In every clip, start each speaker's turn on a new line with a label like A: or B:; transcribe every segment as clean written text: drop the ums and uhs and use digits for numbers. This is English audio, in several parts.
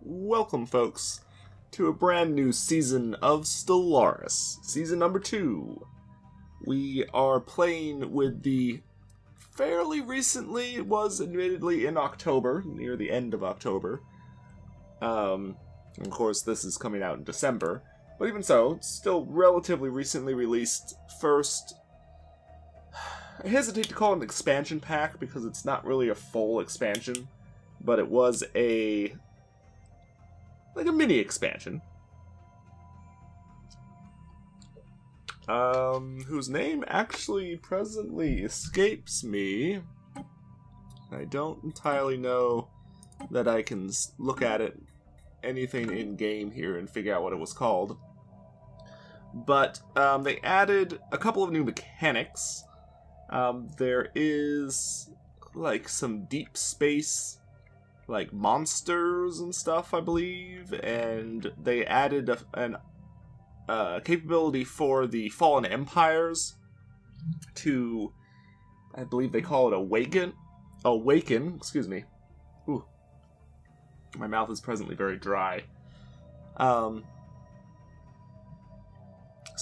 A: Welcome, folks, to a brand new season of Stellaris, season number 2. We are playing with the fairly recently, it was admittedly in October, near the end of October. Of course, this is coming out in December, but even so, it's still relatively recently released first. I hesitate to call it an expansion pack because it's not really a full expansion, but it was a mini expansion. Whose name actually presently escapes me. I don't entirely know that I can look at it, anything in game here, and figure out what it was called. But they added a couple of new mechanics. There is like some deep space monsters and stuff, I believe, and they added a capability for the fallen empires to, I believe they call it awaken, excuse me. Ooh. My mouth is presently very dry. So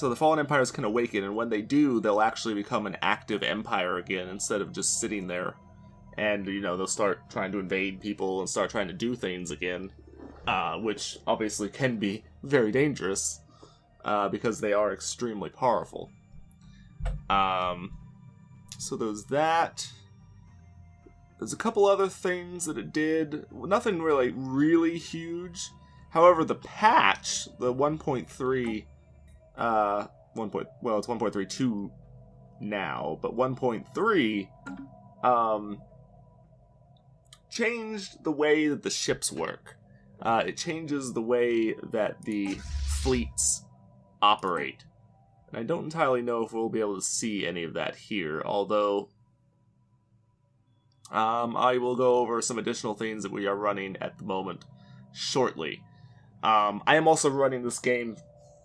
A: the fallen empires can awaken, and when they do, they'll actually become an active empire again instead of just sitting there. And, they'll start trying to invade people and start trying to do things again, which obviously can be very dangerous, because they are extremely powerful. So there's that. There's a couple other things that it did. Nothing really huge. However, the patch, the 1.3, it's 1.32 now, but 1.3, changed the way that the ships work. It changes the way that the fleets operate. And I don't entirely know if we'll be able to see any of that here, although I will go over some additional things that we are running at the moment shortly. I am also running this game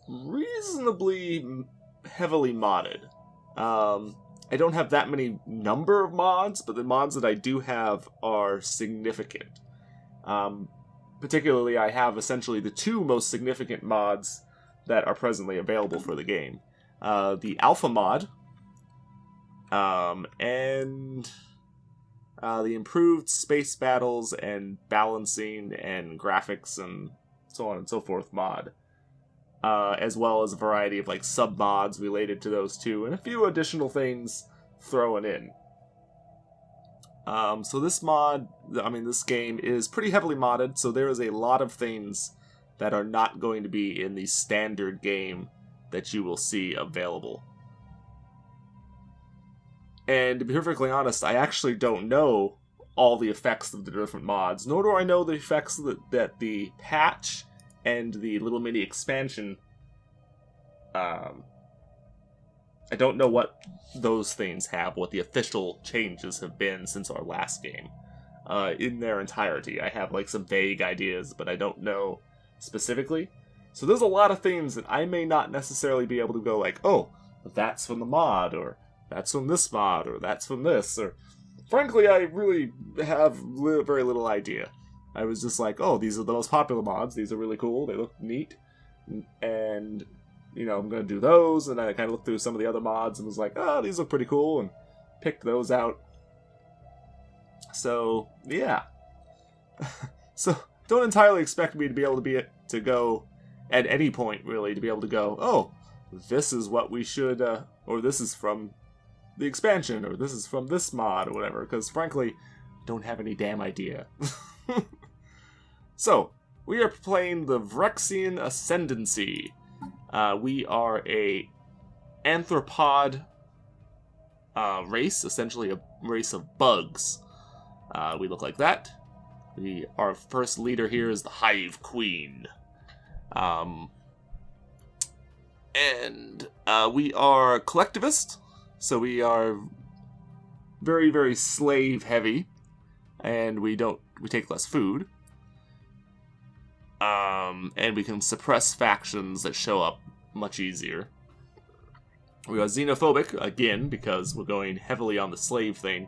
A: reasonably heavily modded. I don't have that many number of mods, but the mods that I do have are significant. Particularly, I have essentially the two most significant mods that are presently available for the game. The Alpha mod, and the improved space battles and balancing and graphics and so on and so forth mod. As well as a variety of sub-mods related to those two, and a few additional things thrown in. So this this game is pretty heavily modded, so there is a lot of things that are not going to be in the standard game that you will see available. And to be perfectly honest, I actually don't know all the effects of the different mods, nor do I know the effects that the patch and the little mini expansion, I don't know what those things have, what the official changes have been since our last game. In their entirety. I have some vague ideas, but I don't know specifically. So there's a lot of things that I may not necessarily be able to go oh, that's from the mod, or that's from this mod, or that's from this, or frankly, I really have very little idea. I was just oh, these are the most popular mods, these are really cool, they look neat, and, I'm going to do those, and I kind of looked through some of the other mods and was oh, these look pretty cool, and picked those out. So, yeah. So, don't entirely expect me to be able to go, at any point, really, to be able to go, oh, this is what we should, or this is from the expansion, or this is from this mod, or whatever, because, frankly, don't have any damn idea. So, we are playing the Vrexian Ascendancy. We are a anthropod race, essentially a race of bugs. We look like that. Our first leader here is the Hive Queen. And we are collectivist, so we are very, very slave heavy, and we take less food. And we can suppress factions that show up much easier. We are xenophobic, again, because we're going heavily on the slave thing.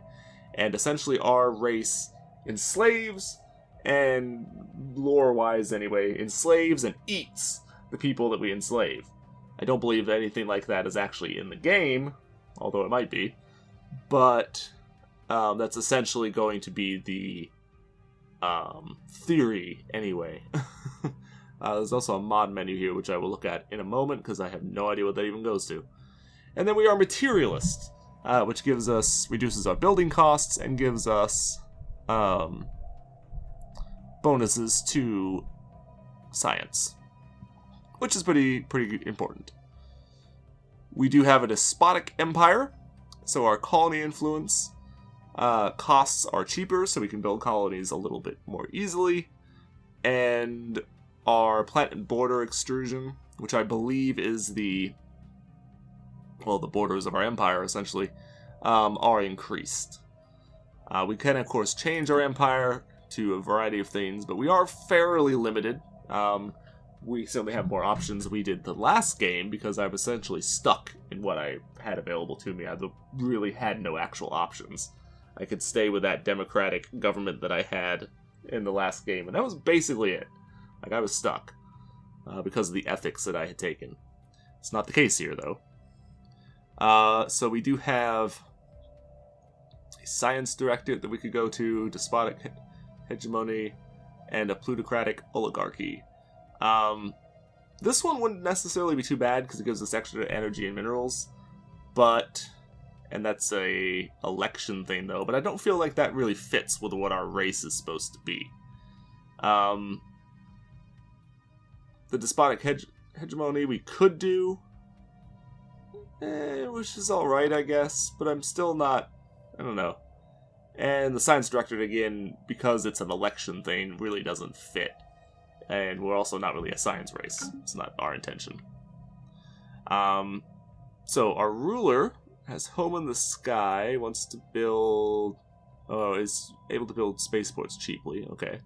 A: And essentially our race enslaves and lore-wise anyway, enslaves and eats the people that we enslave. I don't believe that anything like that is actually in the game, although it might be. But that's essentially going to be the theory anyway. There's also a mod menu here, which I will look at in a moment, because I have no idea what that even goes to. And then we are Materialist, which reduces our building costs and gives us bonuses to science, which is pretty important. We do have a despotic empire, so our colony influence costs are cheaper, so we can build colonies a little bit more easily. And our planet border extrusion, which I believe is the borders of our empire, essentially, are increased. We can, of course, change our empire to a variety of things, but we are fairly limited. We certainly have more options than we did the last game, because I was essentially stuck in what I had available to me. I really had no actual options. I could stay with that democratic government that I had in the last game, and that was basically it. Like, I was stuck because of the ethics that I had taken. It's not the case here, though. So we do have a science directorate that we could go to, despotic hegemony, and a plutocratic oligarchy. This one wouldn't necessarily be too bad because it gives us extra energy and minerals, and that's a election thing though, but I don't feel like that really fits with what our race is supposed to be. The despotic hegemony we could do, which is alright, I guess, but I'm still not, I don't know. And the science directorate, again, because it's an election thing, really doesn't fit. And we're also not really a science race. It's not our intention. So our ruler has home in the sky, wants to build... is able to build spaceports cheaply, okay.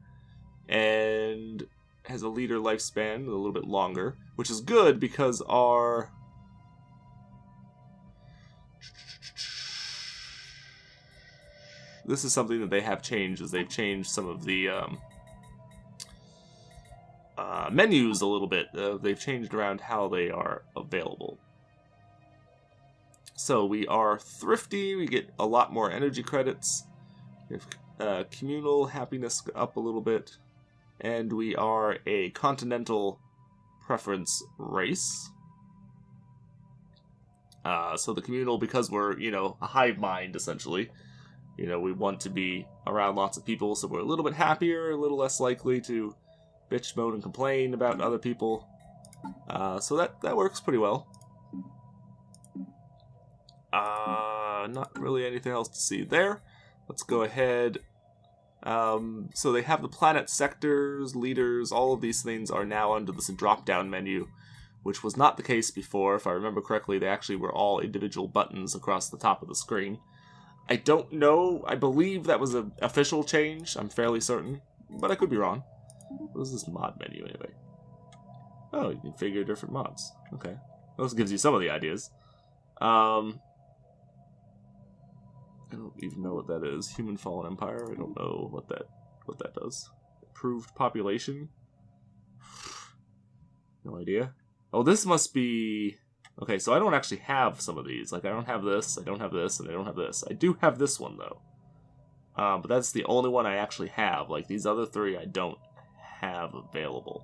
A: And has a leader lifespan a little bit longer, which is good because our... This is something that they have changed, is they've changed some of the menus a little bit. They've changed around how they are available. So we are thrifty, we get a lot more energy credits. We have communal happiness up a little bit. And we are a continental preference race. So the communal, because we're, a hive mind, essentially. We want to be around lots of people, so we're a little bit happier, a little less likely to bitch, moan, and complain about other people. So that works pretty well. Not really anything else to see there. Let's go ahead. So they have the planet sectors, leaders, all of these things are now under this drop-down menu, which was not the case before. If I remember correctly, they actually were all individual buttons across the top of the screen. I don't know. I believe that was an official change. I'm fairly certain, but I could be wrong. What is this mod menu anyway? Oh, you can configure different mods. Okay. This gives you some of the ideas. I don't even know what that is. Human Fallen Empire. I don't know what that does. Improved population. No idea. Oh, this must be... Okay, so I don't actually have some of these. Like, I don't have this, I don't have this, and I don't have this. I do have this one, though. But that's the only one I actually have. Like, these other three I don't have available.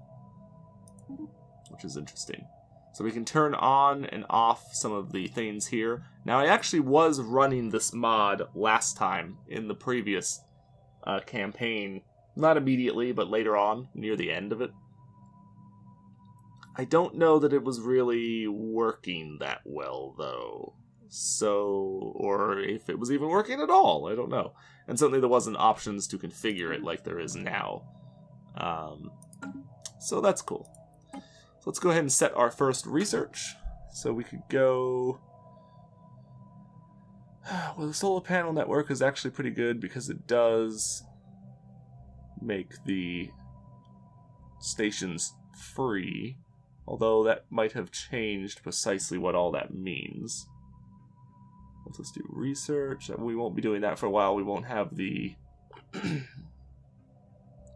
A: Which is interesting. So we can turn on and off some of the things here. Now, I actually was running this mod last time in the previous campaign. Not immediately, but later on, near the end of it. I don't know that it was really working that well, though. So, or if it was even working at all, I don't know. And certainly there wasn't options to configure it like there is now. So that's cool. So let's go ahead and set our first research. So we could go... Well, the solar panel network is actually pretty good because it does make the stations free. Although that might have changed precisely what all that means. Let's do research. We won't be doing that for a while. We won't have the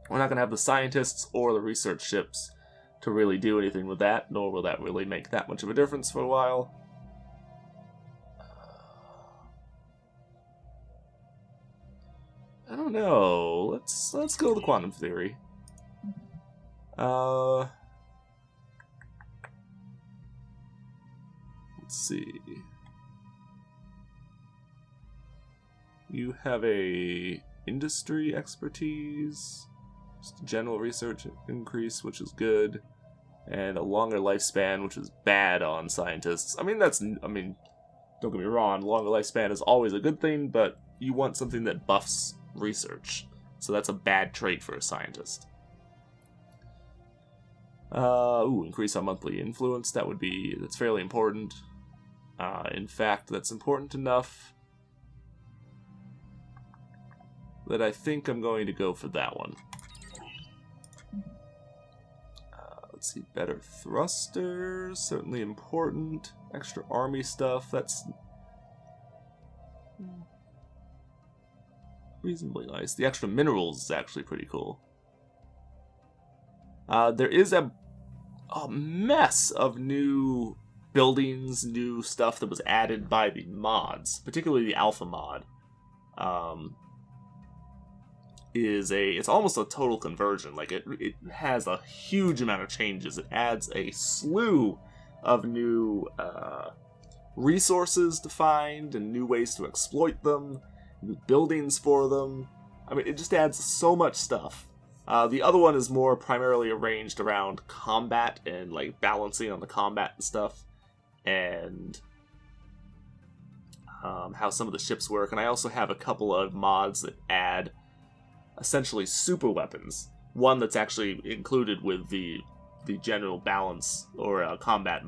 A: We're not going to have the scientists or the research ships to really do anything with that, nor will that really make that much of a difference for a while. I don't know. Let's go with quantum theory. Let's see. You have a industry expertise, just general research increase, which is good, and a longer lifespan, which is bad on scientists. I mean, don't get me wrong, longer lifespan is always a good thing, but you want something that buffs research. So that's a bad trait for a scientist. Increase on monthly influence. That's fairly important. In fact, that's important enough that I think I'm going to go for that one. Let's see, better thrusters, certainly important. Extra army stuff, that's reasonably nice. The extra minerals is actually pretty cool. There is a mess of new buildings, new stuff that was added by the mods, particularly the alpha mod. It's almost a total conversion. Like it has a huge amount of changes. It adds a slew of new resources to find and new ways to exploit them, new buildings for them. I mean, it just adds so much stuff. The other one is more primarily arranged around combat and like balancing on the combat and stuff, and how some of the ships work. And I also have a couple of mods that add essentially super weapons. One that's actually included with the general balance or combat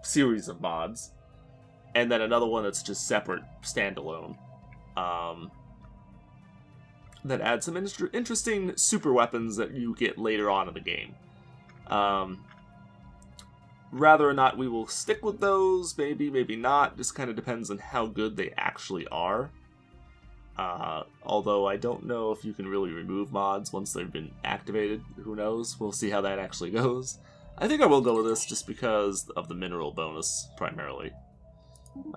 A: series of mods, and then another one that's just separate, standalone. That adds some interesting super weapons that you get later on in the game. Whether or not we will stick with those, maybe not. Just kind of depends on how good they actually are. Although I don't know if you can really remove mods once they've been activated. Who knows? We'll see how that actually goes. I think I will go with this just because of the mineral bonus, primarily.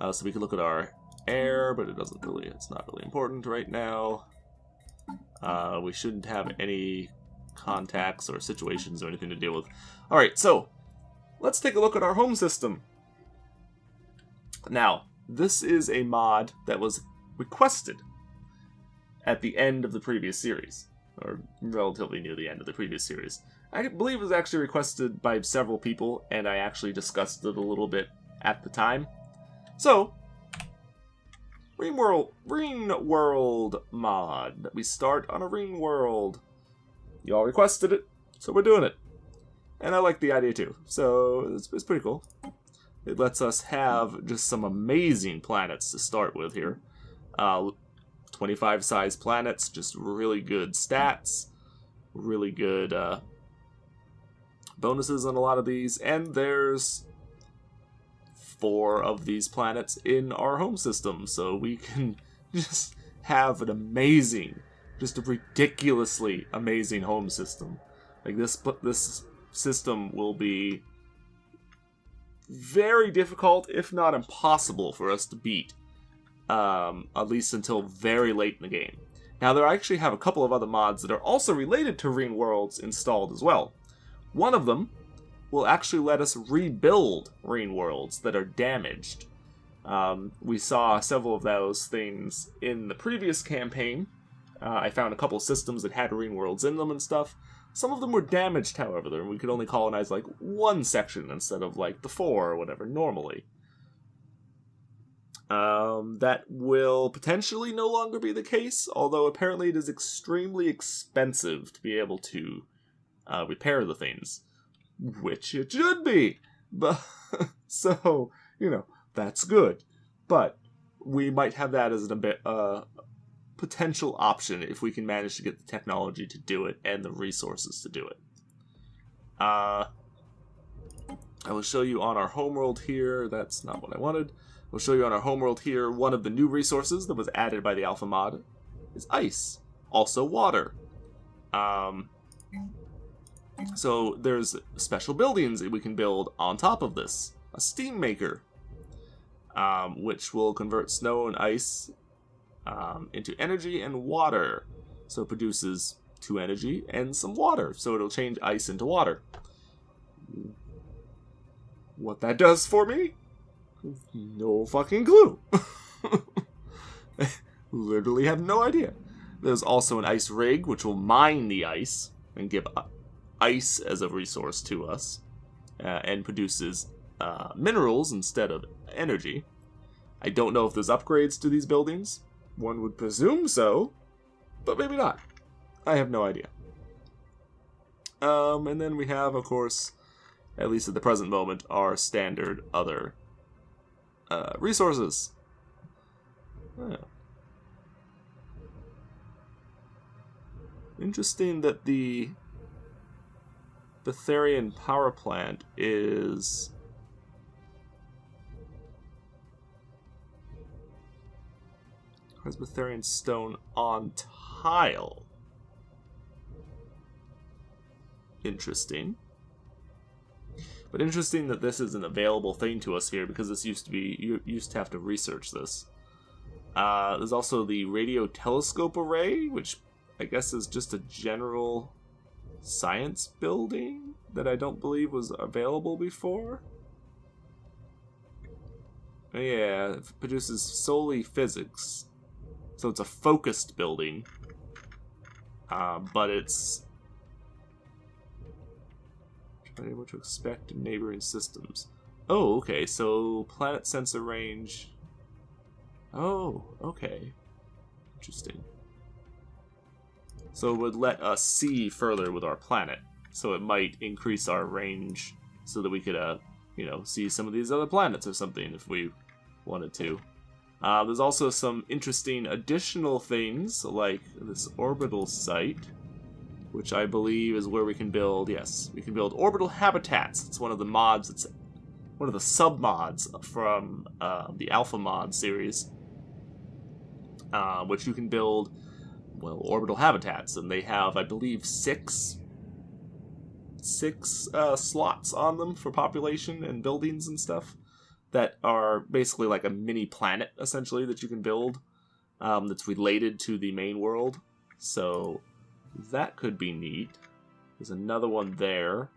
A: So we can look at our air, but it's not really important right now. We shouldn't have any contacts or situations or anything to deal with. Alright, so let's take a look at our home system. Now, this is a mod that was requested at the end of the previous series, or relatively near the end of the previous series. I believe it was actually requested by several people, and I actually discussed it a little bit at the time. So, Ring World mod. We start on a Ring World. Y'all requested it, so we're doing it. And I like the idea too, so it's pretty cool. It lets us have just some amazing planets to start with here. 25 size planets, just really good stats, really good bonuses on a lot of these, and there's 4 of these planets in our home system, so we can just have an amazing, just a ridiculously amazing home system. Like this system will be very difficult, if not impossible, for us to beat, at least until very late in the game. Now, there actually have a couple of other mods that are also related to Ring Worlds installed as well. One of them will actually let us rebuild Ring Worlds that are damaged. We saw several of those things in the previous campaign. I found a couple of systems that had Ring Worlds in them and stuff. Some of them were damaged, however, and we could only colonize like one section instead of like the 4 or whatever normally. That will potentially no longer be the case, although apparently it is extremely expensive to be able to repair the things. Which it should be! But so, that's good. But we might have that as a potential option if we can manage to get the technology to do it and the resources to do it. I will show you on our homeworld here. That's not what I wanted. We'll show you on our homeworld here, one of the new resources that was added by the alpha mod is ice. Also water. So there's special buildings that we can build on top of this. A steam maker, which will convert snow and ice into energy and water. So it produces 2 energy and some water. So it'll change ice into water. What that does for me? No fucking clue. Literally have no idea. There's also an ice rig, which will mine the ice and give ice as a resource to us, and produces minerals instead of energy. I don't know if there's upgrades to these buildings. One would presume so, but maybe not. I have no idea. And then we have, of course, at least at the present moment, our standard other resources. Oh. Interesting that the Betharian power plant is has Betharian stone on tile. Interesting. But interesting that this is an available thing to us here, because this used to be, you used to have to research this. There's also the radio telescope array, which I guess is just a general science building that I don't believe was available before. Yeah, it produces solely physics. So it's a focused building. But it's able to expect in neighboring systems. Oh, okay, so planet sensor range. Oh, okay. Interesting. So it would let us see further with our planet. So it might increase our range so that we could, see some of these other planets or something if we wanted to. There's also some interesting additional things, like this orbital site, which I believe is where we can build, yes, we can build orbital habitats. It's one of the mods, it's one of the sub-mods from the Alpha Mod series, which you can build, well, orbital habitats, and they have, I believe, six slots on them for population and buildings and stuff that are basically like a mini planet, essentially, that you can build, that's related to the main world. So that could be neat. There's another one there.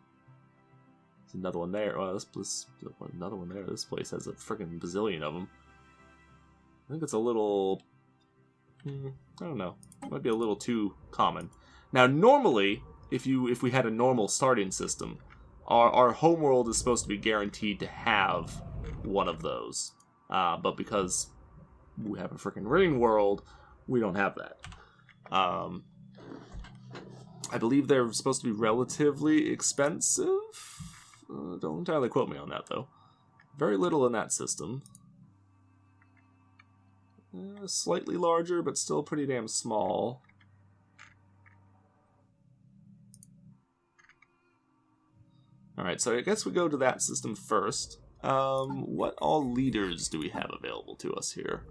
A: There's another one there. Oh, another one there. This place has a freaking bazillion of them. I think it's a little, I don't know. It might be a little too common. Now, normally, if we had a normal starting system, our homeworld is supposed to be guaranteed to have one of those. But because we have a freaking ring world, we don't have that. I believe they're supposed to be relatively expensive. Don't entirely quote me on that, though. Very little in that system. Slightly larger, but still pretty damn small. Alright, so I guess we go to that system first. What all leaders do we have available to us here?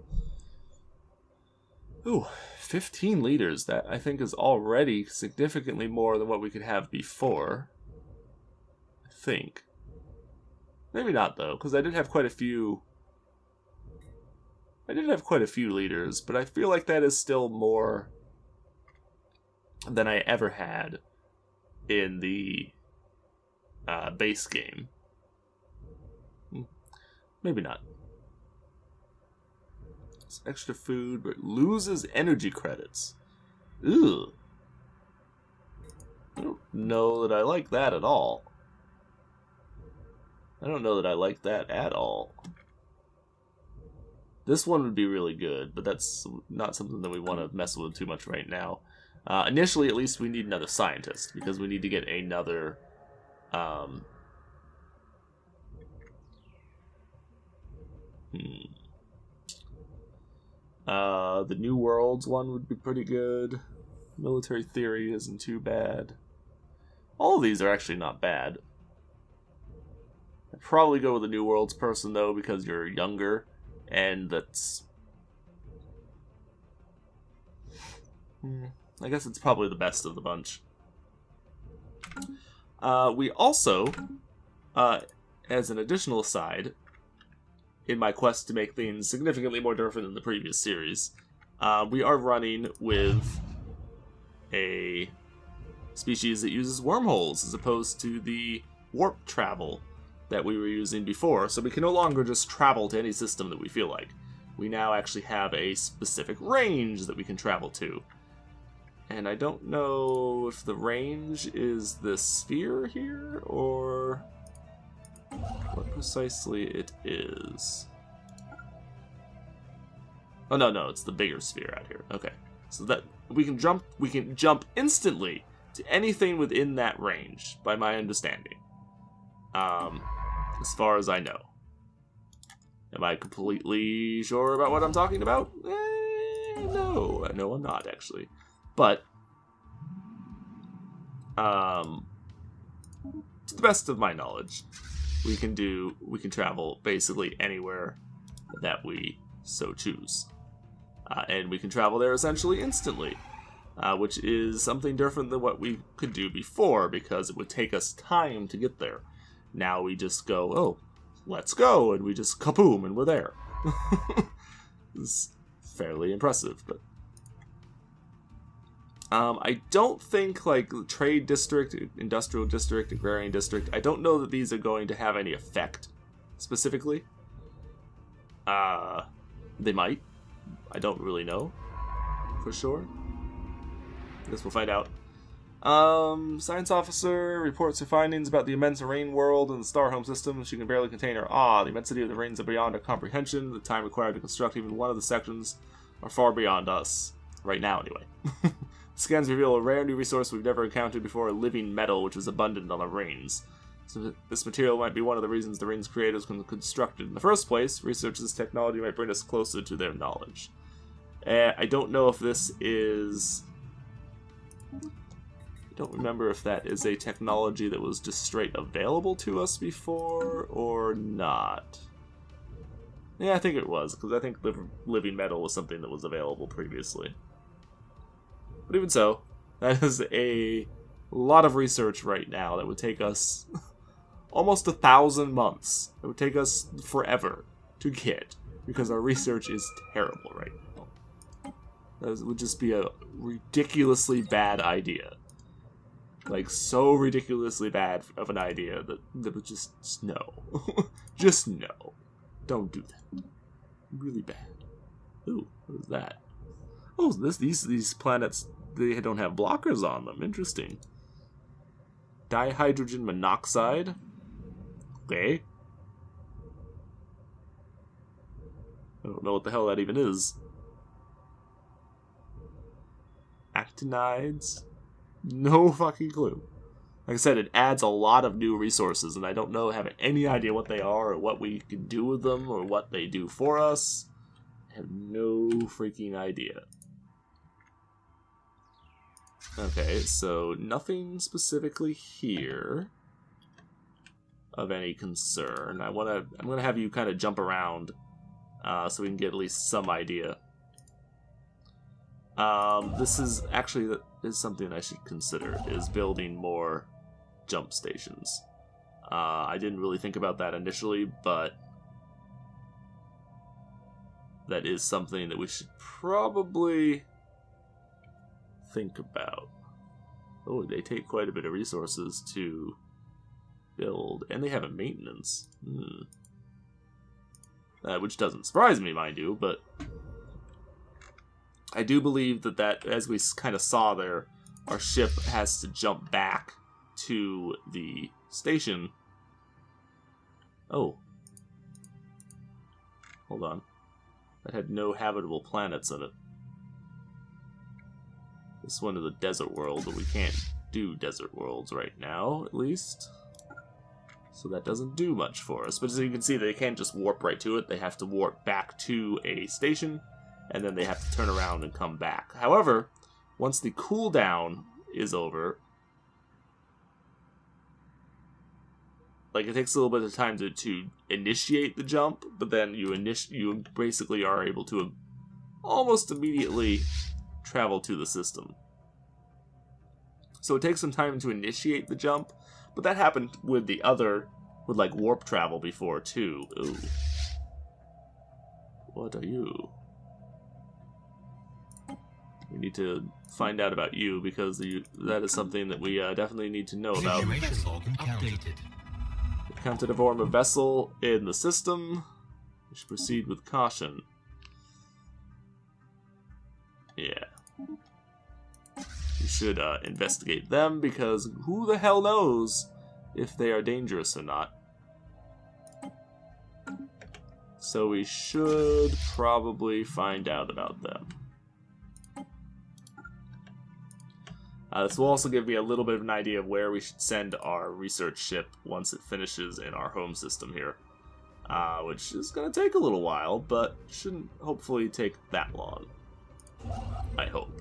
A: Ooh, 15 leaders. That, I think, is already significantly more than what we could have before. I think. Maybe not, though, because I did have quite a few... leaders, but I feel like that is still more than I ever had in the base game. Maybe not. It's extra food, but loses energy credits. Ew. I don't know that I like that at all. This one would be really good, but that's not something that we want to mess with too much right now. Initially, at least, we need another scientist, because we need to get another... The New Worlds one would be pretty good. Military Theory isn't too bad. All of these are actually not bad. I'd probably go with the New Worlds person, though, because you're younger, and that's... I guess it's probably the best of the bunch. We also, as an additional aside, in my quest to make things significantly more different than the previous series, we are running with a species that uses wormholes as opposed to the warp travel that we were using before. So we can no longer just travel to any system that we feel like. We now actually have a specific range that we can travel to. And I don't know if the range is this sphere here, or what precisely it is. Oh, no, it's the bigger sphere out here. Okay. So that we can jump instantly to anything within that range, by my understanding. As far as I know. Am I completely sure about what I'm talking about? No, I'm not, actually. But, to the best of my knowledge, we can travel basically anywhere that we so choose. And we can travel there essentially instantly, which is something different than what we could do before, because it would take us time to get there. Now we just go, oh, let's go, and we just kaboom, and we're there. It's fairly impressive, but I don't think, like, Trade District, Industrial District, Agrarian District, I don't know that these are going to have any effect, specifically. They might. I don't really know, for sure. I guess we'll find out. Science officer reports her findings about the immense rain world and the star home system. She can barely contain her awe. The immensity of the rains are beyond her comprehension. The time required to construct even one of the sections are far beyond us. Right now, anyway. Scans reveal a rare new resource we've never encountered before, a living metal which is abundant on the rings. So this material might be one of the reasons the rings creators constructed in the first place. Research this technology might bring us closer to their knowledge. I don't know if this is... I don't remember if that is a technology that was just straight available to us before or not. Yeah, I think it was, because I think living metal was something that was available previously. But even so, that is a lot of research right now that would take us almost 1,000 months. It would take us forever to get, because our research is terrible right now. That would just be a ridiculously bad idea. Like, so ridiculously bad of an idea that would just no. Just no. Don't do that. Really bad. Ooh, what is that? Oh, these planets, they don't have blockers on them. Interesting. Dihydrogen monoxide. Okay. I don't know what the hell that even is. Actinides. No fucking clue. Like I said, it adds a lot of new resources, and I don't have any idea what they are, or what we can do with them, or what they do for us. I have no freaking idea. Okay, so nothing specifically here of any concern. I'm gonna have you kind of jump around, so we can get at least some idea. This is actually something I should consider, is building more jump stations. I didn't really think about that initially, but that is something that we should probably think about. Oh, they take quite a bit of resources to build, and they have a maintenance. Which doesn't surprise me, mind you, but I do believe that, as we kind of saw there, our ship has to jump back to the station. Oh. Hold on. That had no habitable planets in it. This one is a desert world, but we can't do desert worlds right now, at least. So that doesn't do much for us. But as you can see, they can't just warp right to it. They have to warp back to a station, and then they have to turn around and come back. However, once the cooldown is over, like, it takes a little bit of time to initiate the jump, but then you basically are able to almost immediately travel to the system. So it takes some time to initiate the jump, but that happened with the other, with like warp travel before too. Ooh. What are you? We need to find out about you because that is something that we definitely need to know about. Encountered a form of vessel in the system. We should proceed with caution. Yeah. We should investigate them because who the hell knows if they are dangerous or not. So we should probably find out about them. This will also give me a little bit of an idea of where we should send our research ship once it finishes in our home system here. Which is going to take a little while, but shouldn't hopefully take that long. I hope.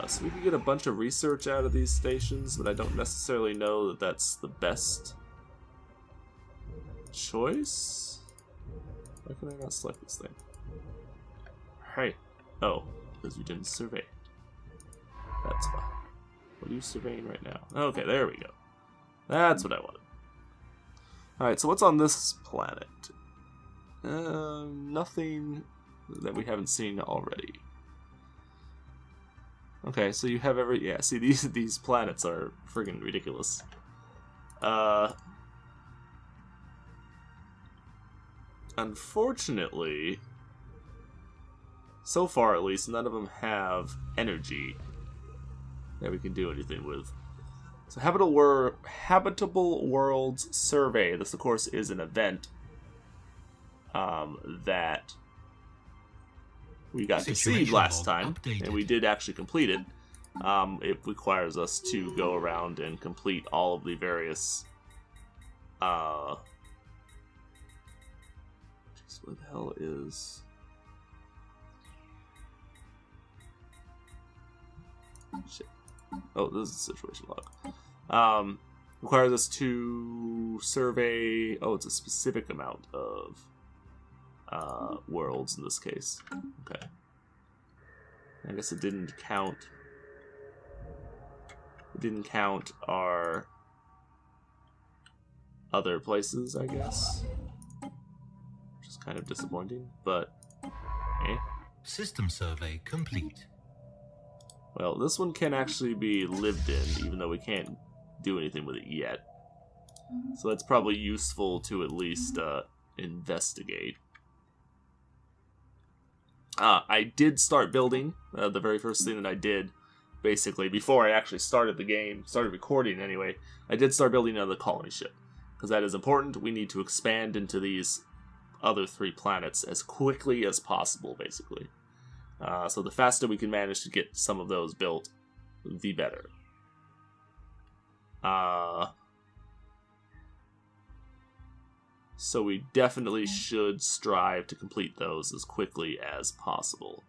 A: So we can get a bunch of research out of these stations, but I don't necessarily know that that's the best choice. Why can I not select this thing? Hey. Oh, because you didn't survey. That's why. What are you surveying right now? Okay, there we go. That's what I wanted. Alright, so what's on this planet? Nothing that we haven't seen already. Okay, so you have every... Yeah, see, these planets are friggin' ridiculous. Unfortunately, so far at least, none of them have energy that we can do anything with. So Habitable Worlds Survey. This, of course, is an event that we got to see last time, and we did actually complete it. It requires us to go around and complete all of the various... What the hell is... Shit. Oh, this is a situation log. Requires us to survey... Oh, it's a specific amount of worlds in this case. Okay. I guess it didn't count... It didn't count our other places, I guess. Which is kind of disappointing, but... Eh.
B: System survey complete.
A: Well, this one can actually be lived in, even though we can't do anything with it yet. So that's probably useful to at least investigate. I did start building, the very first thing that I did, basically, before I actually started the game, started recording anyway, I did start building another colony ship. Because that is important. We need to expand into these other 3 planets as quickly as possible, basically. So the faster we can manage to get some of those built, the better. So we definitely should strive to complete those as quickly as possible.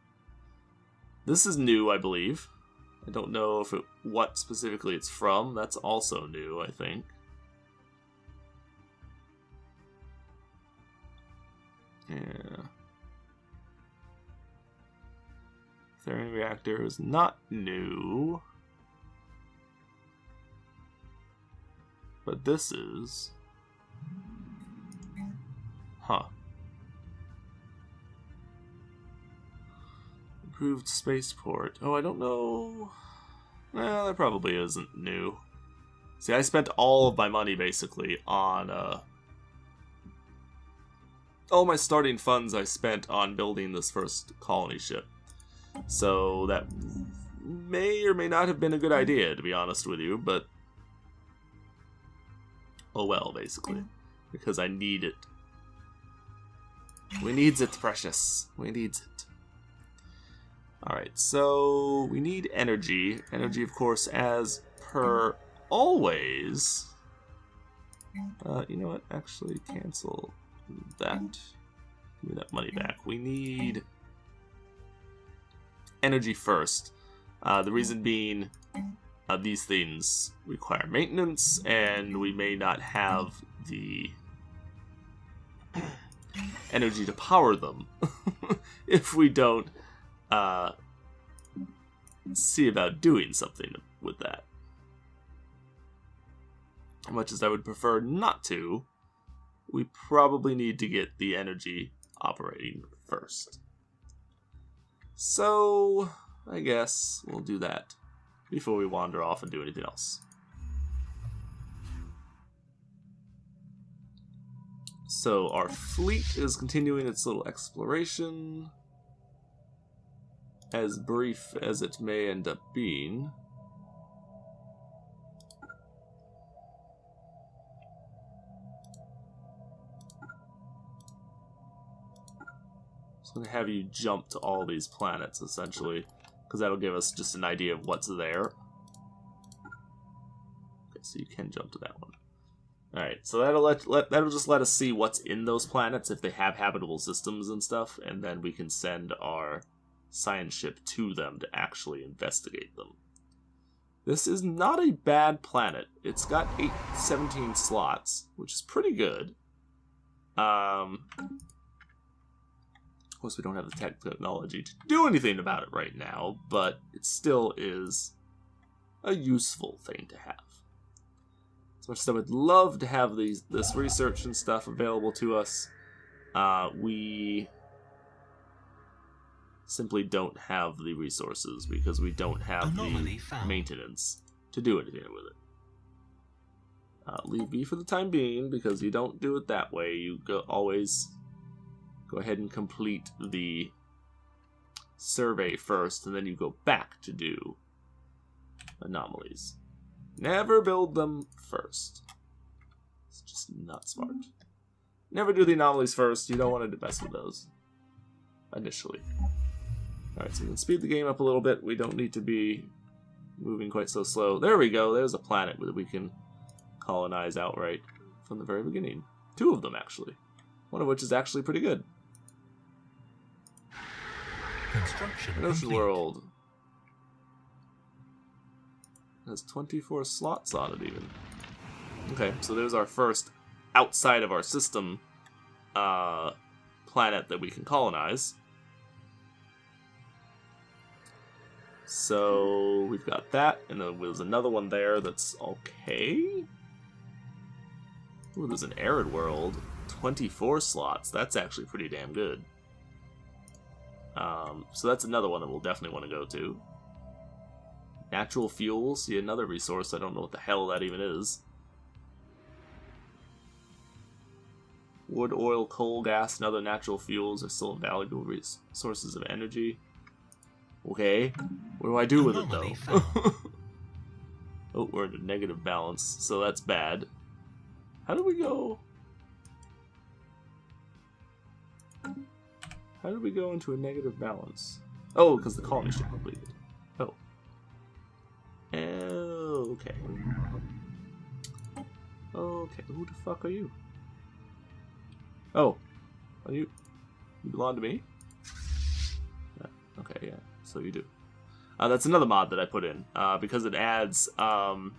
A: This is new, I believe. I don't know what specifically it's from. That's also new, I think. Yeah. Thorium reactor is not new. But this is... Huh. Improved spaceport. Oh, I don't know... Well, that probably isn't new. See, I spent all of my money, basically, on, all my starting funds I spent on building this first colony ship. So that may or may not have been a good idea, to be honest with you, but... Oh well, basically. Because I need it. We needs it, precious. We needs it. Alright, so we need energy. Energy, of course, as per always. You know what? Actually, cancel that. Give me that money back. We need energy first. The reason being, these things require maintenance, and we may not have the energy to power them if we don't see about doing something with that. As much as I would prefer not to, we probably need to get the energy operating first. So, I guess we'll do that before we wander off and do anything else. So, our fleet is continuing its little exploration, as brief as it may end up being. Going to have you jump to all these planets, essentially, because that'll give us just an idea of what's there. Okay, so you can jump to that one. Alright, so that'll just let us see what's in those planets, if they have habitable systems and stuff, and then we can send our science ship to them to actually investigate them. This is not a bad planet. It's got 17 slots, which is pretty good. Of course, we don't have the technology to do anything about it right now, but it still is a useful thing to have. As much as I would love to have this research and stuff available to us, we simply don't have the resources because we don't have the maintenance to do anything with it. Leave B for the time being, because you don't do it that way. You always go ahead and complete the survey first, and then you go back to do anomalies. Never build them first. It's just not smart. Never do the anomalies first. You don't want to mess with those initially. Alright, so we can speed the game up a little bit. We don't need to be moving quite so slow. There we go. There's a planet that we can colonize outright from the very beginning. 2 of them, actually. One of which is actually pretty good.
B: Construction
A: Ocean World has 24 slots on it even. Okay, so there's our first outside of our system planet that we can colonize. So we've got that, and then there's another one there that's okay. Ooh, there's an arid world. 24 slots. That's actually pretty damn good. So that's another one that we'll definitely want to go to. Natural fuels. See, another resource. I don't know what the hell that even is. Wood, oil, coal, gas, and other natural fuels are still valuable sources of energy. Okay. What do I do with it, though? Oh, we're in a negative balance, so that's bad. How do we go? How did we go into a negative balance? Oh, because the colony ship completed. Oh. Okay. Okay, who the fuck are you? Oh. Are you belong to me? Yeah. Okay, yeah. So you do. That's another mod that I put in, because it adds some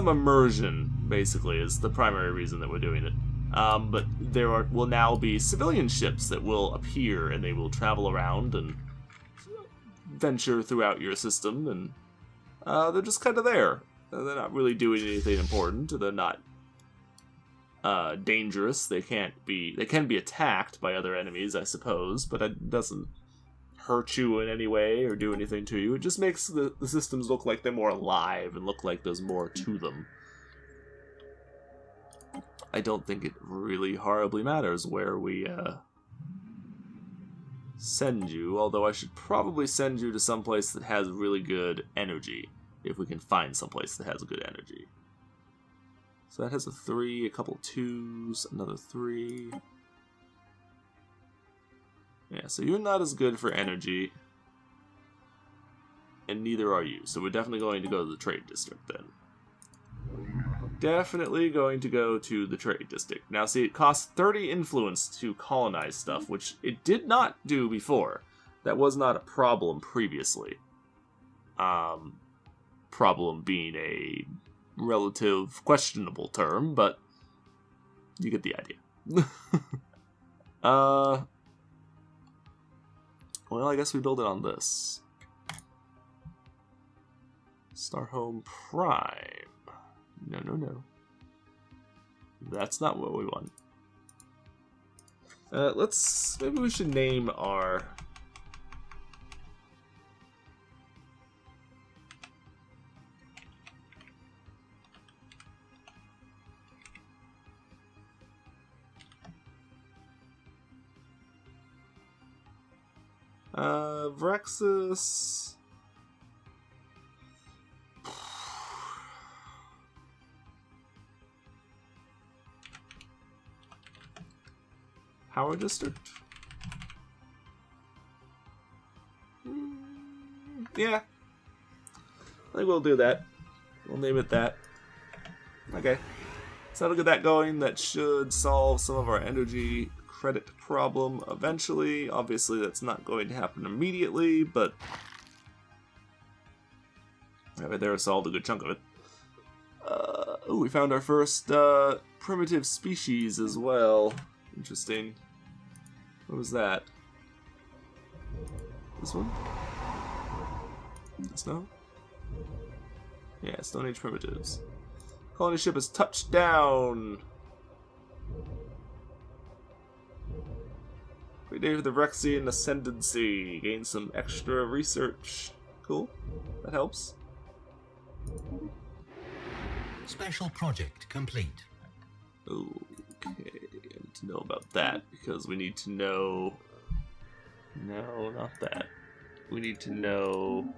A: immersion, basically, is the primary reason that we're doing it. But there will now be civilian ships that will appear, and they will travel around and venture throughout your system, and they're just kind of there. They're not really doing anything important. They're not dangerous. They can be attacked by other enemies, I suppose, but it doesn't hurt you in any way or do anything to you. It just makes the systems look like they're more alive and look like there's more to them. I don't think it really horribly matters where we send you, although I should probably send you to someplace that has really good energy, if we can find someplace that has good energy. So that has a 3, a couple 2s, another 3. Yeah, so you're not as good for energy, and neither are you, so we're definitely going to go to the trade district then. Definitely going to go to the trade district. Now see, it costs 30 influence to colonize stuff, which it did not do before. That was not a problem previously. Problem being a relative questionable term, but you get the idea. Well, I guess we build it on this. Starhome Prime. No, no, no. That's not what we want. Maybe we should name our... Vrexus... Power District? Yeah. I think we'll do that. We'll name it that. Okay. So that'll get that going. That should solve some of our energy credit problem eventually. Obviously, that's not going to happen immediately, but... Right there, solved a good chunk of it. Oh, we found our first primitive species as well. Interesting. What was that? This one? Snow? Yeah, Stone Age primitives. Colony ship has touched down! Great day for the Vrexian Ascendancy. Gain some extra research. Cool. That helps.
B: Special project complete.
A: Okay, I need to know about that because we need to know... No, not that. We need to know...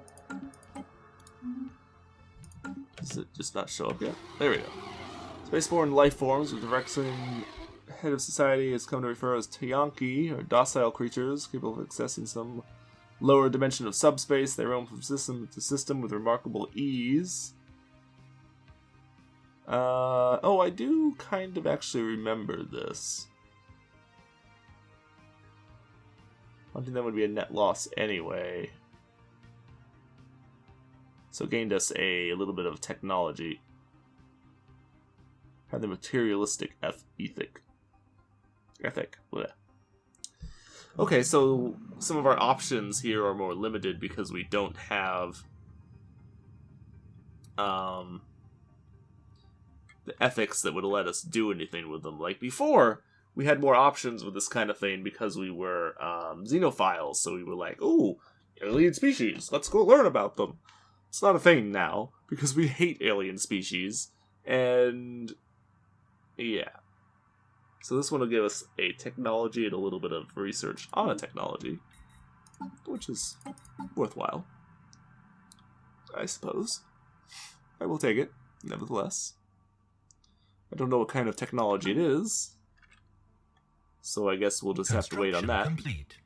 A: Does it just not show up yet? There we go. Spaceborne life forms with the Vrexian head of society has come to refer as Tiyanki, or docile creatures capable of accessing some lower dimension of subspace. They roam from system to system with remarkable ease. Oh, I do kind of actually remember this. Hunting them would be a net loss anyway. So it gained us a little bit of technology. Had the materialistic ethic. Blech. Okay, so some of our options here are more limited because we don't have the ethics that would let us do anything with them. Like before, we had more options with this kind of thing because we were xenophiles, so we were like, ooh, alien species, let's go learn about them. It's not a thing now, because we hate alien species, and yeah. So this one will give us a technology and a little bit of research on a technology, which is worthwhile, I suppose. I will take it, nevertheless. I don't know what kind of technology it is, so I guess we'll just have to wait on that.
B: Complete.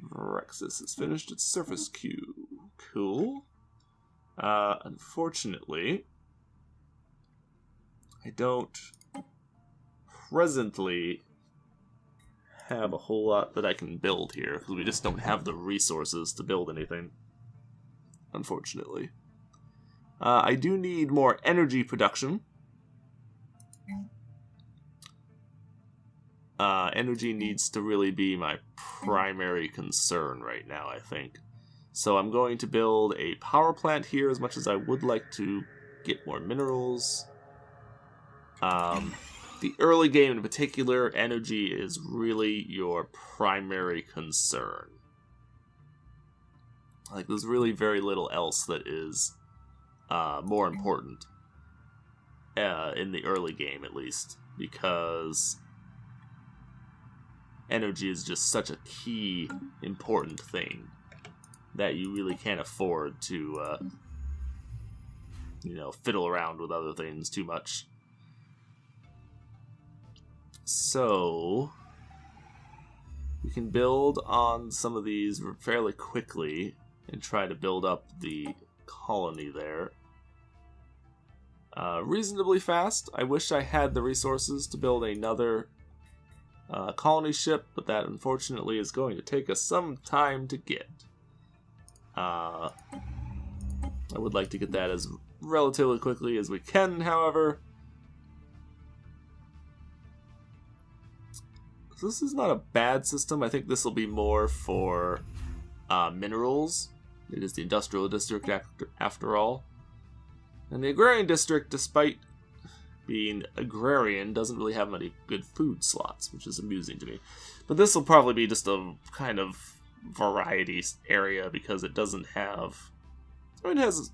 A: Vrexus has finished its surface queue. Cool. Unfortunately, I don't presently have a whole lot that I can build here, because we just don't have the resources to build anything. Unfortunately. I do need more energy production. Energy needs to really be my primary concern right now, I think. So I'm going to build a power plant here as much as I would like to get more minerals. The early game in particular, energy is really your primary concern. Like, there's really very little else that is more important. In the early game, at least. Because energy is just such a key, important thing that you really can't afford to, fiddle around with other things too much. So, we can build on some of these fairly quickly and try to build up the colony there. Reasonably fast. I wish I had the resources to build another colony ship, but that unfortunately is going to take us some time to get. I would like to get that as relatively quickly as we can, however. So this is not a bad system. I think this will be more for minerals. It is the industrial district after all. And the agrarian district, despite being agrarian, doesn't really have many good food slots, which is amusing to me. But this will probably be just a kind of variety area because it doesn't have... I mean, it has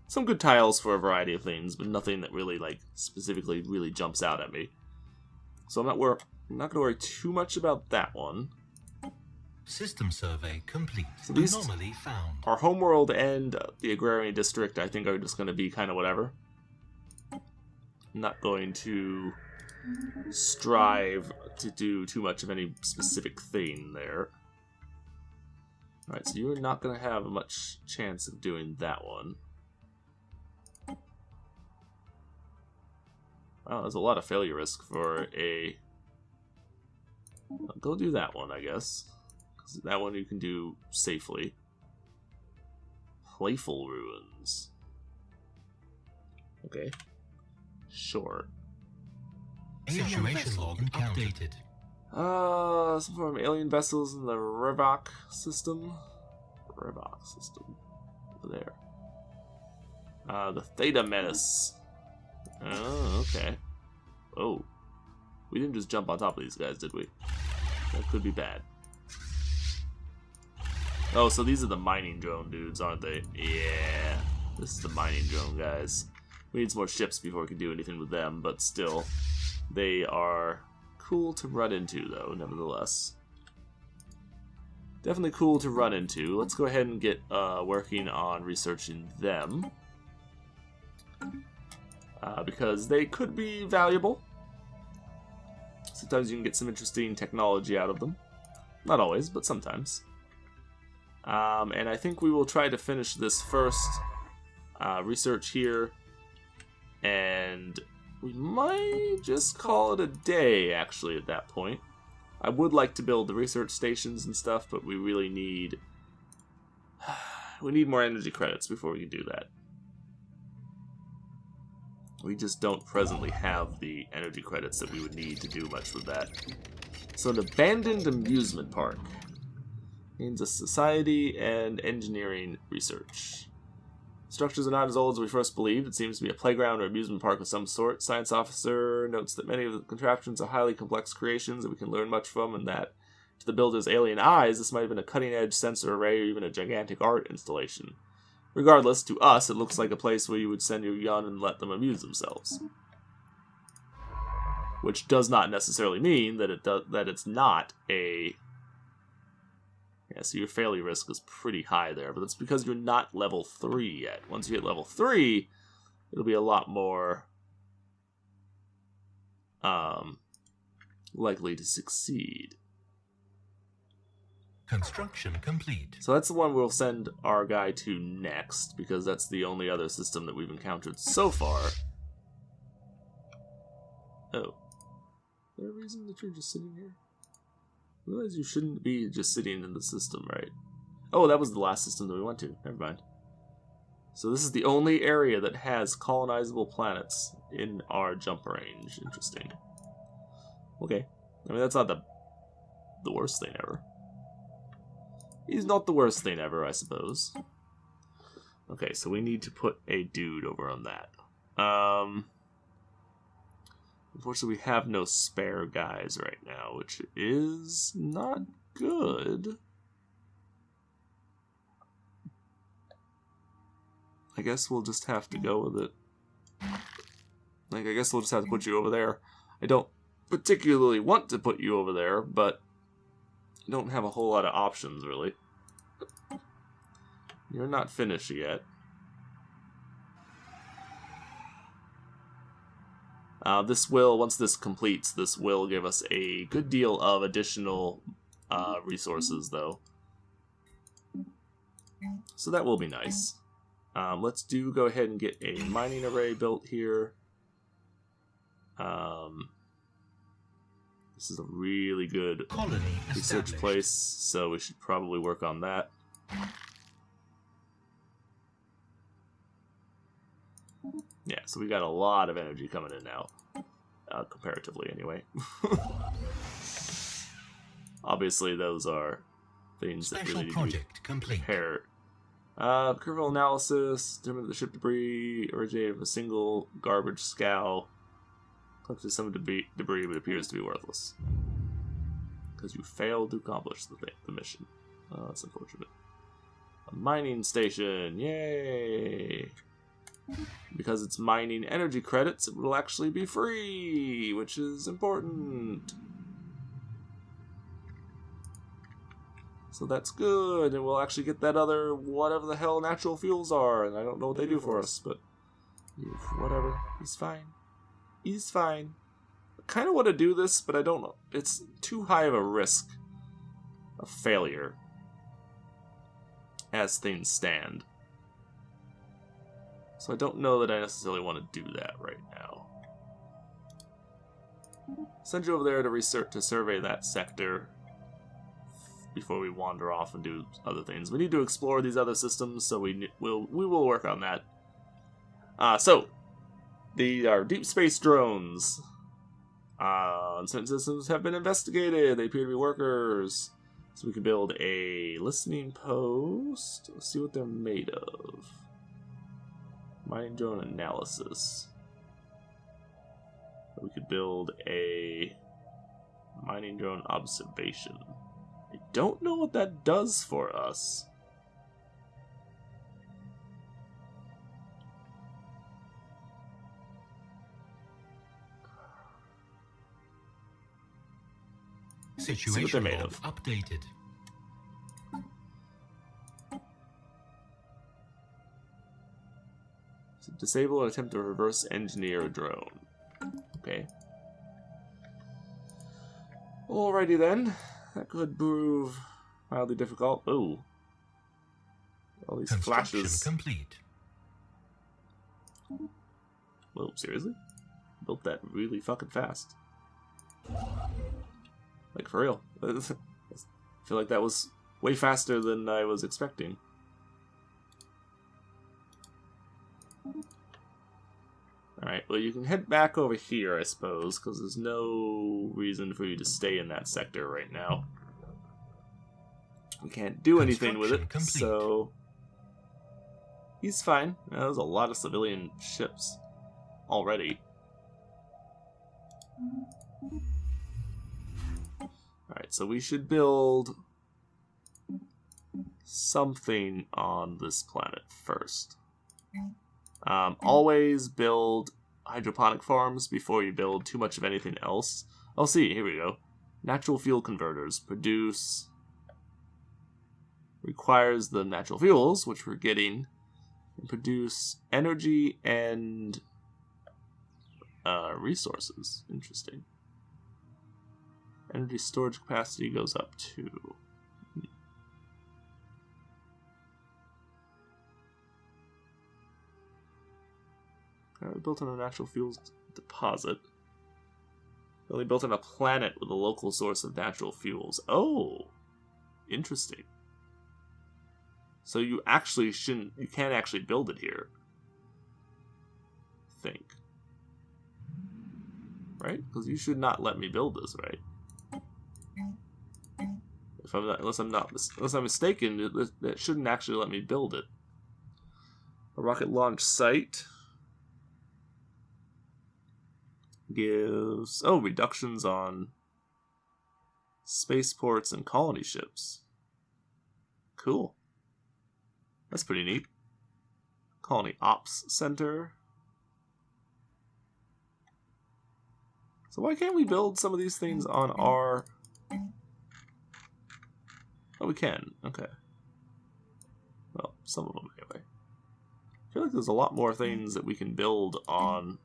A: some good tiles for a variety of things, but nothing that really, like, specifically really jumps out at me. So I'm not going to worry too much about that one.
B: System survey complete.
A: So these,
B: Anomaly found.
A: our homeworld and the agrarian district, I think, are just going to be kind of whatever. I'm not going to strive to do too much of any specific thing there. Alright, so you're not going to have much chance of doing that one. Wow, there's a lot of failure risk for a... Go do that one, I guess. Because that one you can do safely. Playful Ruins. Okay. Sure.
B: Situation log updated.
A: Some form of alien vessels in the Revok system. Revok system. Over there. The Theta Menace. Oh, okay. Oh. We didn't just jump on top of these guys, did we? That could be bad. Oh, so these are the mining drone dudes, aren't they? Yeah. This is the mining drone guys. We need some more ships before we can do anything with them, but still. They are cool to run into, though, nevertheless. Definitely cool to run into. Let's go ahead and get working on researching them. Because they could be valuable. Sometimes you can get some interesting technology out of them. Not always, but sometimes. And I think we will try to finish this first research here. And we might just call it a day, actually, at that point. I would like to build the research stations and stuff, but we really need... we need more energy credits before we can do that. We just don't presently have the energy credits that we would need to do much with that. So an abandoned amusement park means a society and engineering research. Structures are not as old as we first believed. It seems to be a playground or amusement park of some sort. Science officer notes that many of the contraptions are highly complex creations that we can learn much from, and that to the builder's alien eyes, this might have been a cutting-edge sensor array or even a gigantic art installation. Regardless, to us, it looks like a place where you would send your young and let them amuse themselves. Which does not necessarily mean that it's not a... Yeah, so your failure risk is pretty high there, but that's because you're not level 3 yet. Once you hit level 3, it'll be a lot more likely to succeed.
B: Construction complete.
A: So that's the one we'll send our guy to next, because that's the only other system that we've encountered so far. Oh. Is there a reason that you're just sitting here? I realize you shouldn't be just sitting in the system, right? Oh, that was the last system that we went to. Never mind. So this is the only area that has colonizable planets in our jump range. Interesting. Okay. I mean, that's not the worst thing ever. He's not the worst thing ever, I suppose. Okay, so we need to put a dude over on that. Unfortunately, we have no spare guys right now, which is not good. I guess we'll just have to go with it. Like, I guess we'll just have to put you over there. I don't particularly want to put you over there, but I don't have a whole lot of options, really. You're not finished yet. This will, once this completes, this will give us a good deal of additional resources, though. So that will be nice. Let's go ahead and get a mining array built here. This is a really good research place, so we should probably work on that. Yeah, so we got a lot of energy coming in now. Comparatively, anyway. Obviously, those are things that
B: Special
A: really need
B: project
A: to be
B: complete.
A: prepared. Curval analysis. Determine the ship debris originated from a single garbage scow. Collected some debris, but appears to be worthless. Because you failed to accomplish the mission. Oh, that's unfortunate. A mining station. Yay! Because it's mining energy credits, it will actually be free, which is important. So that's good, and we'll actually get that other whatever the hell natural fuels are, and I don't know what they do for us, but whatever. He's fine. He's fine. I kind of want to do this, but I don't know. It's too high of a risk of failure as things stand. So I don't know that I necessarily want to do that right now. Send you over there to survey that sector before we wander off and do other things. We need to explore these other systems, so we will work on that. So our deep space drones. Certain systems have been investigated. They appear to be workers. So we can build a listening post. Let's see what they're made of. Mining drone analysis. We could build a mining drone observation. I don't know what that does for us.
B: Situation
A: made
B: log
A: of.
B: updated.
A: So disable and attempt to reverse engineer a drone. Okay. Alrighty then. That could prove mildly difficult. Ooh. All these
B: Construction
A: flashes.
B: complete.
A: Whoa, seriously? Built that really fucking fast. Like, for real. I feel like that was way faster than I was expecting. Alright, well you can head back over here, I suppose, because there's no reason for you to stay in that sector right now. We can't do anything with it,
B: Complete.
A: so... He's fine. There's a lot of civilian ships already. Alright, so we should build something on this planet first. Always build hydroponic farms before you build too much of anything else. Oh, see, here we go. Natural fuel converters produce... requires the natural fuels, which we're getting, and produce energy and resources. Interesting. Energy storage capacity goes up too. Built on a natural fuels deposit. Only built on a planet with a local source of natural fuels. Oh! Interesting. So you actually shouldn't... You can't actually build it here. I think. Right? Because you should not let me build this, right? If I'm not, unless I'm mistaken, that shouldn't actually let me build it. A rocket launch site gives reductions on spaceports and colony ships. Cool. That's pretty neat. Colony Ops Center. So why can't we build some of these things on our... Oh, we can. Okay. Well, some of them anyway. I feel like there's a lot more things that we can build on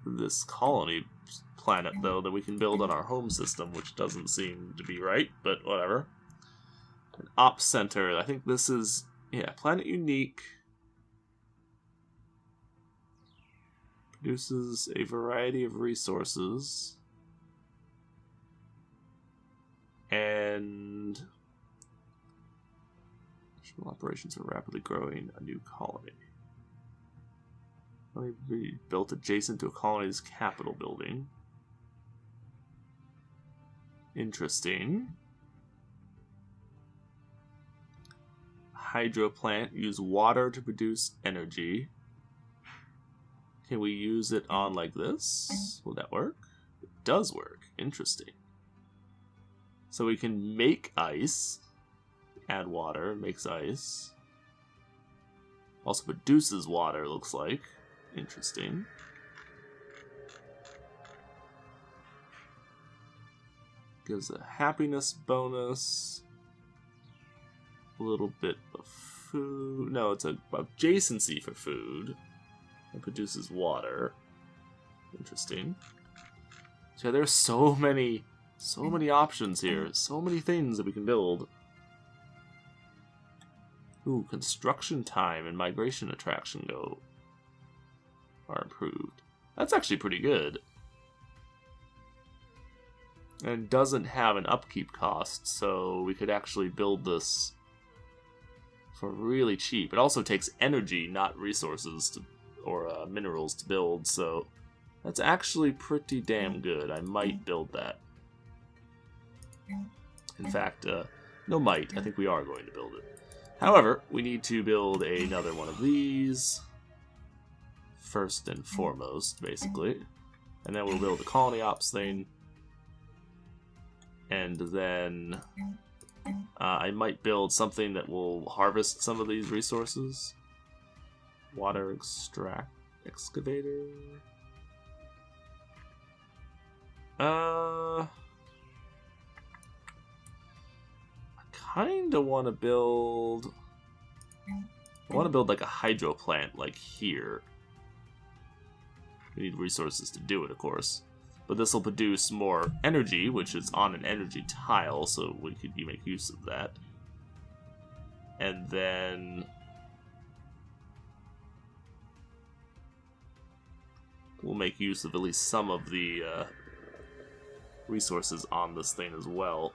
A: this colony planet, though, that we can build on our home system, which doesn't seem to be right, but whatever. An Ops Center. I think this is... Yeah, Planet Unique. Produces a variety of resources. And... operations are rapidly growing a new colony. Be built adjacent to a colony's capital building. Interesting. Hydro plant. Use water to produce energy. Can we use it on like this? Will that work? It does work. Interesting. So we can make ice. Add water. Makes ice. Also produces water, looks like. Interesting. Gives a happiness bonus. A little bit of food. No, it's a adjacency for food. It produces water. Interesting. So there's so many options here. So many things that we can build. Ooh, construction time and migration attraction are improved. That's actually pretty good. And doesn't have an upkeep cost, so we could actually build this for really cheap. It also takes energy, not resources or minerals to build, so that's actually pretty damn good. I might build that. In fact, no might. I think we are going to build it. However, we need to build another one of these. First and foremost, basically. And then we'll build the colony ops thing. And then I might build something that will harvest some of these resources. Water extract excavator. I kinda want to build. I want to build like a hydro plant, like here. We need resources to do it, of course. But this will produce more energy, which is on an energy tile, so you make use of that. And then we'll make use of at least some of the resources on this thing as well.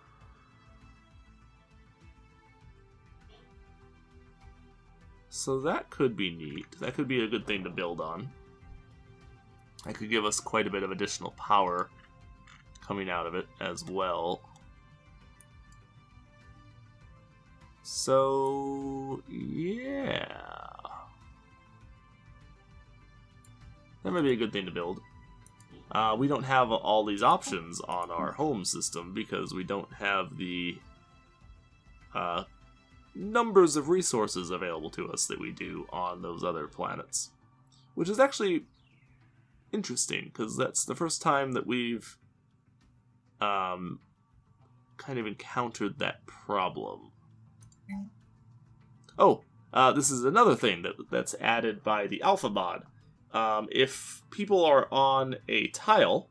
A: So that could be neat. That could be a good thing to build on. That could give us quite a bit of additional power coming out of it as well. So, yeah. That might be a good thing to build. We don't have all these options on our home system because we don't have the numbers of resources available to us that we do on those other planets. Which is actually interesting, because that's the first time that we've kind of encountered that problem. Oh, this is another thing that's added by the Alpha mod. If people are on a tile,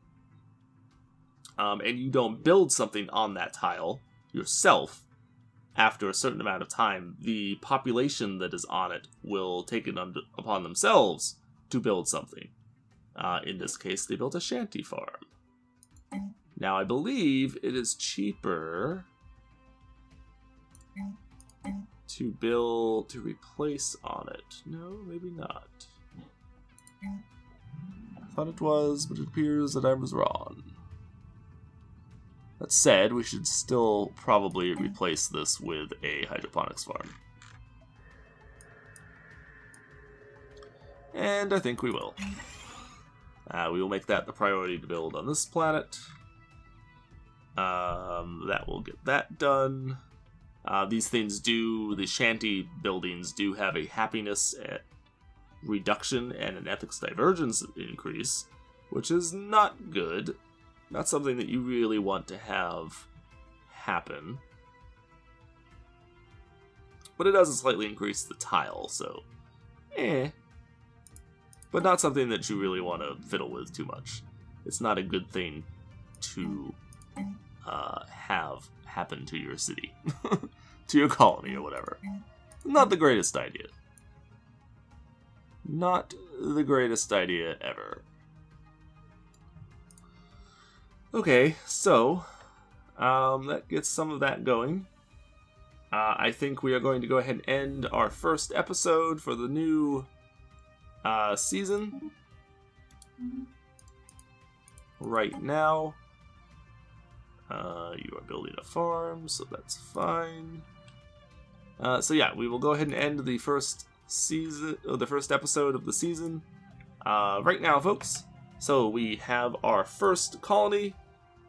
A: and you don't build something on that tile yourself, after a certain amount of time, the population that is on it will take it upon themselves to build something. In this case, they built a shanty farm. Now, I believe it is cheaper to replace on it. No, maybe not. I thought it was, but it appears that I was wrong. That said, we should still probably replace this with a hydroponics farm. And I think we will. We will make that the priority to build on this planet. That will get that done. These things the shanty buildings do have a happiness reduction and an ethics divergence increase, which is not good. Not something that you really want to have happen. But it does slightly increase the tile, so but not something that you really want to fiddle with too much. It's not a good thing to have happen to your city. To your colony or whatever. Not the greatest idea. Not the greatest idea ever. Okay, so that gets some of that going. I think we are going to go ahead and end our first episode for the new season right now. You are building a farm, so that's fine. So yeah, we will go ahead and end the first season, or the first episode of the season right now, folks. So we have our first colony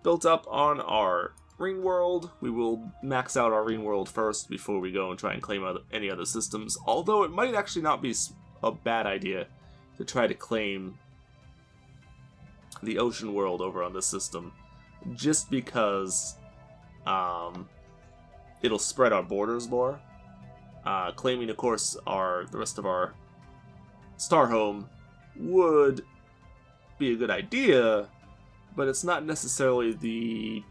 A: built up on our ring world. We will max out our ring world first before we go and try and claim any other systems. Although it might actually not be a bad idea to try to claim the ocean world over on this system, just because it'll spread our borders more. Claiming, of course, the rest of our star home would be a good idea, but it's not necessarily the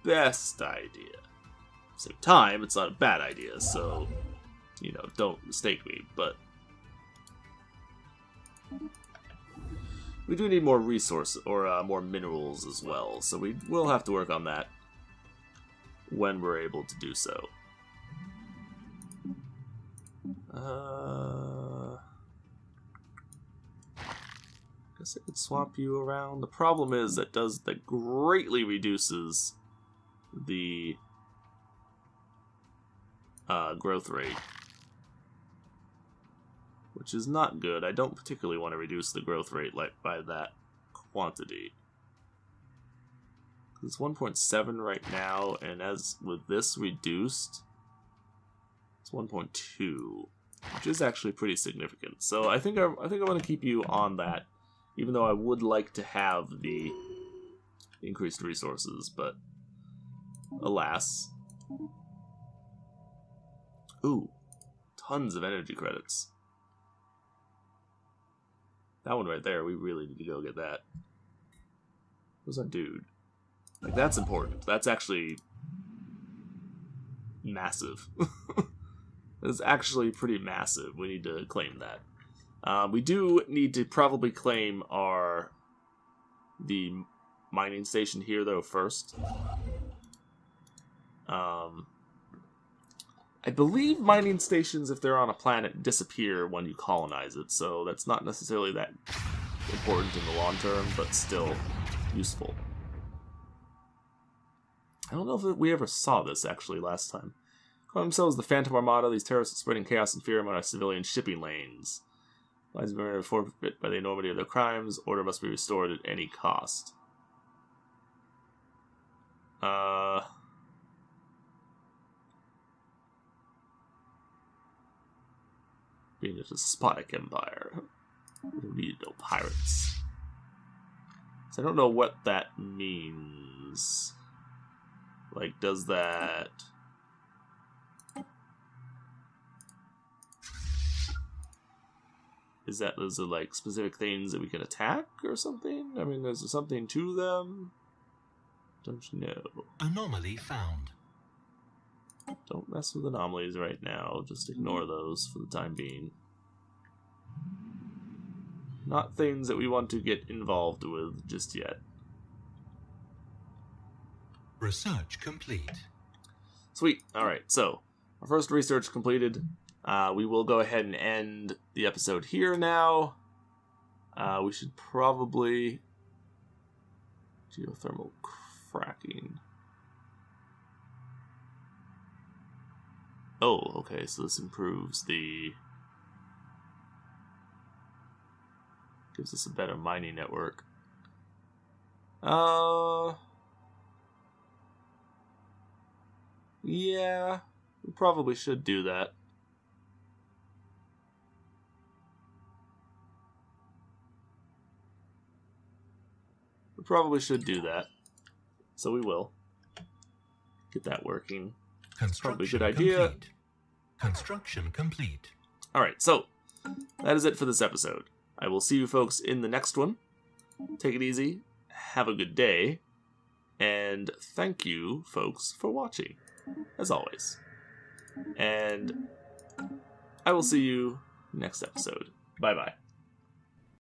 A: best idea. At the same time, it's not a bad idea, so, you know, don't mistake me, but we do need more resources, or more minerals as well, so we will have to work on that when we're able to do so. Guess I could swap you around. The problem is that greatly reduces the growth rate, which is not good. I don't particularly want to reduce the growth rate by that quantity. It's 1.7 right now, and as with this reduced, it's 1.2, which is actually pretty significant. So I think I want to keep you on that, even though I would like to have the increased resources, but alas. Ooh, tons of energy credits. That one right there, we really need to go get that. Where's our dude? Like, that's important. That's actually massive. That's actually pretty massive. We need to claim that. We do need to probably claim the mining station here, though, first. I believe mining stations, if they're on a planet, disappear when you colonize it, so that's not necessarily that important in the long term, but still useful. I don't know if we ever saw this, actually, last time. Call themselves the Phantom Armada. These terrorists are spreading chaos and fear among our civilian shipping lanes. Lives of men are forfeit by the enormity of their crimes. Order must be restored at any cost. Being a despotic empire. We need no pirates. So I don't know what that means. Like, does that... those are like specific things that we can attack or something? I mean, is there something to them? Don't you know?
B: Anomaly found.
A: Don't mess with anomalies right now. Just ignore those for the time being. Not things that we want to get involved with just yet.
B: Research complete.
A: Sweet. Alright, so our first research completed. We will go ahead and end the episode here now. We should probably... Geothermal cracking. Oh, okay, so this improves the... Gives us a better mining network. Yeah, we probably should do that. We probably should do that. So we will. Get that working. Probably a good idea.
B: Complete. Construction complete.
A: Alright, so that is it for this episode. I will see you folks in the next one. Take it easy. Have a good day. And thank you, folks, for watching. As always. And I will see you next episode. Bye-bye.